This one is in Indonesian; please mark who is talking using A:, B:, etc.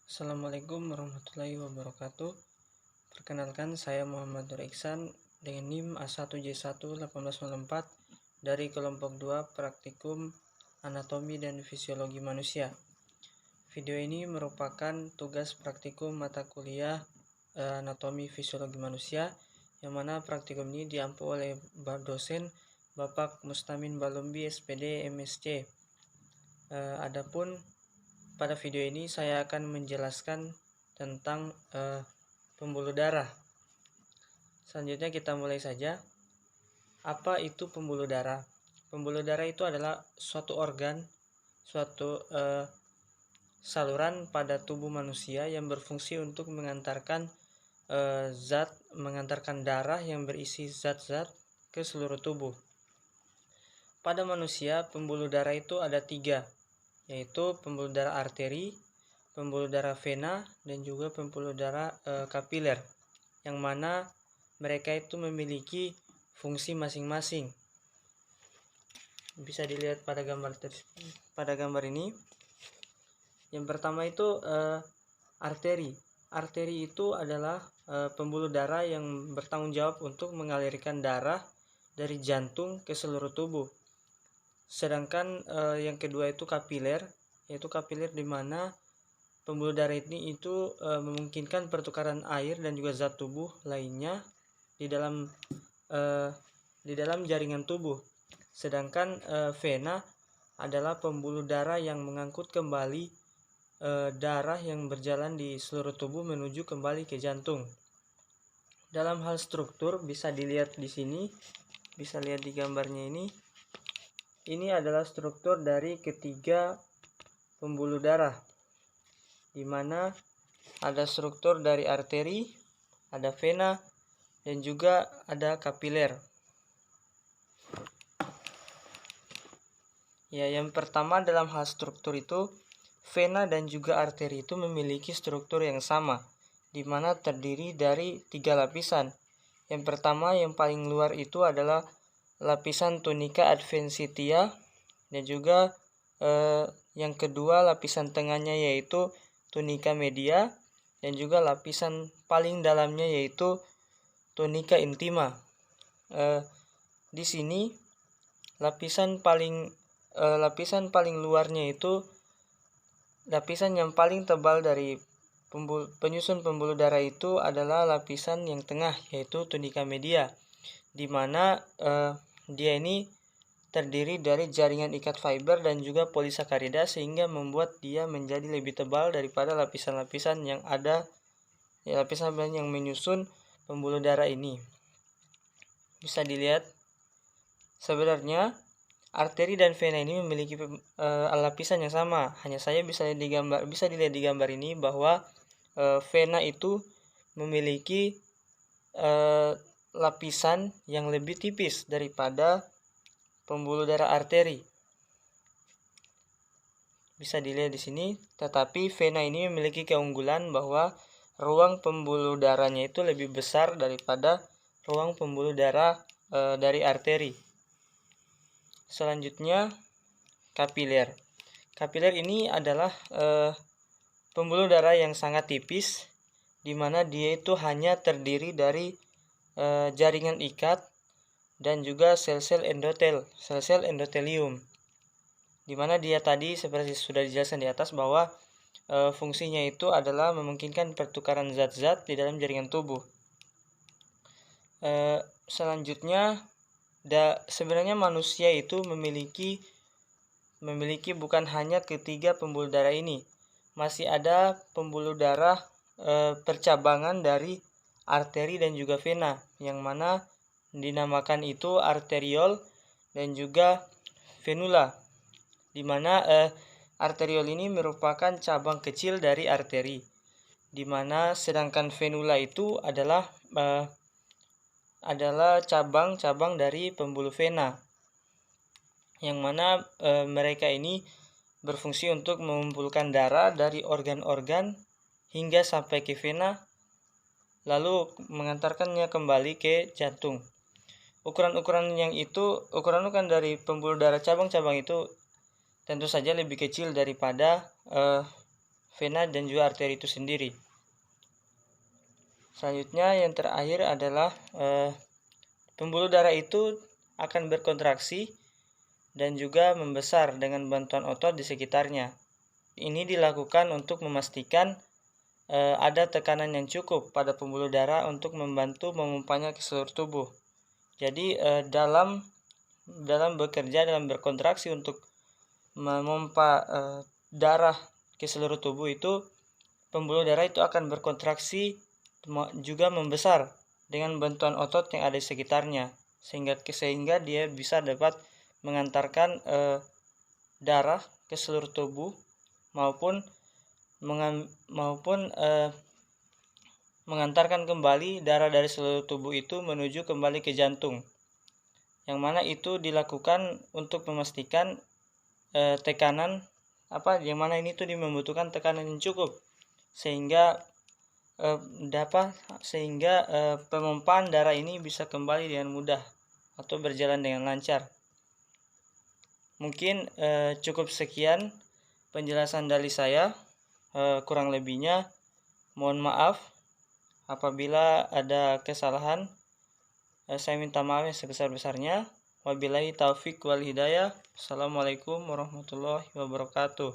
A: Assalamualaikum warahmatullahi wabarakatuh. Perkenalkan, saya Muhammad Nur Iksan dengan NIM A1J11894 dari kelompok 2 Praktikum Anatomi dan Fisiologi Manusia. Video ini merupakan tugas praktikum mata kuliah Anatomi Fisiologi Manusia, yang mana praktikum ini diampu oleh dosen Bapak Mustamin Balumbi SPD MSc. Adapun pada video ini saya akan menjelaskan tentang pembuluh darah. Selanjutnya kita mulai saja. Apa itu pembuluh darah? Pembuluh darah itu adalah suatu organ, suatu saluran pada tubuh manusia yang berfungsi untuk mengantarkan darah yang berisi zat-zat ke seluruh tubuh. Pada manusia, pembuluh darah itu ada 3, yaitu pembuluh darah arteri, pembuluh darah vena, dan juga pembuluh darah kapiler, yang mana mereka itu memiliki fungsi masing-masing. Bisa dilihat pada gambar ini. Yang pertama itu arteri. Arteri itu adalah pembuluh darah yang bertanggung jawab untuk mengalirkan darah dari jantung ke seluruh tubuh. Sedangkan yang kedua itu kapiler, yaitu kapiler di mana pembuluh darah ini itu memungkinkan pertukaran air dan juga zat tubuh lainnya di dalam jaringan tubuh. Sedangkan vena adalah pembuluh darah yang mengangkut kembali darah yang berjalan di seluruh tubuh menuju kembali ke jantung. Dalam hal struktur bisa dilihat di sini, bisa lihat di gambarnya ini. Ini adalah struktur dari ketiga pembuluh darah, di mana ada struktur dari arteri, ada vena, dan juga ada kapiler. Ya, yang pertama dalam hal struktur itu, vena dan juga arteri itu memiliki struktur yang sama, di mana terdiri dari 3 lapisan. Yang pertama, yang paling luar itu adalah lapisan tunica adventitia, dan juga yang kedua lapisan tengahnya yaitu tunica media, dan juga lapisan paling dalamnya yaitu tunica intima. Di sini lapisan paling luarnya itu lapisan yang paling tebal dari penyusun pembuluh darah itu adalah lapisan yang tengah yaitu tunica media, di mana dia ini terdiri dari jaringan ikat fiber dan juga polisakarida, sehingga membuat dia menjadi lebih tebal daripada lapisan-lapisan yang ada, lapisan yang menyusun pembuluh darah ini. Bisa dilihat sebenarnya arteri dan vena ini memiliki lapisan yang sama, hanya saja bisa dilihat di gambar ini bahwa vena itu memiliki lapisan yang lebih tipis daripada pembuluh darah arteri. Bisa dilihat di sini, tetapi vena ini memiliki keunggulan bahwa ruang pembuluh darahnya itu lebih besar daripada ruang pembuluh darah dari arteri. Selanjutnya kapiler. Kapiler ini adalah pembuluh darah yang sangat tipis, di mana dia itu hanya terdiri dari jaringan ikat dan juga sel-sel endotelium, di mana dia tadi seperti sudah dijelaskan di atas bahwa fungsinya itu adalah memungkinkan pertukaran zat-zat di dalam jaringan tubuh. Selanjutnya sebenarnya manusia itu memiliki bukan hanya ketiga pembuluh darah ini, masih ada pembuluh darah percabangan dari arteri dan juga vena, yang mana dinamakan itu arteriol dan juga venula, di mana arteriol ini merupakan cabang kecil dari arteri, di mana sedangkan venula itu adalah cabang-cabang dari pembuluh vena, yang mana mereka ini berfungsi untuk mengumpulkan darah dari organ-organ hingga sampai ke vena, lalu mengantarkannya kembali ke jantung. Ukuran dari pembuluh darah cabang-cabang itu tentu saja lebih kecil daripada vena dan juga arteri itu sendiri. Selanjutnya yang terakhir adalah pembuluh darah itu akan berkontraksi dan juga membesar dengan bantuan otot di sekitarnya. Ini dilakukan untuk memastikan ada tekanan yang cukup pada pembuluh darah untuk membantu memompanya ke seluruh tubuh. Jadi dalam berkontraksi untuk memompa darah ke seluruh tubuh itu, pembuluh darah itu akan berkontraksi juga membesar dengan bantuan otot yang ada di sekitarnya, sehingga dia bisa dapat mengantarkan darah ke seluruh tubuh maupun mengantarkan kembali darah dari seluruh tubuh itu menuju kembali ke jantung, yang mana itu dilakukan untuk memastikan yang mana ini tuh membutuhkan tekanan yang cukup sehingga pemompaan darah ini bisa kembali dengan mudah atau berjalan dengan lancar. Mungkin cukup sekian penjelasan dari saya. Kurang lebihnya mohon maaf apabila ada kesalahan. Saya minta maaf yang sebesar-besarnya. Wabillahi taufik wal hidayah. Assalamualaikum warahmatullahi wabarakatuh.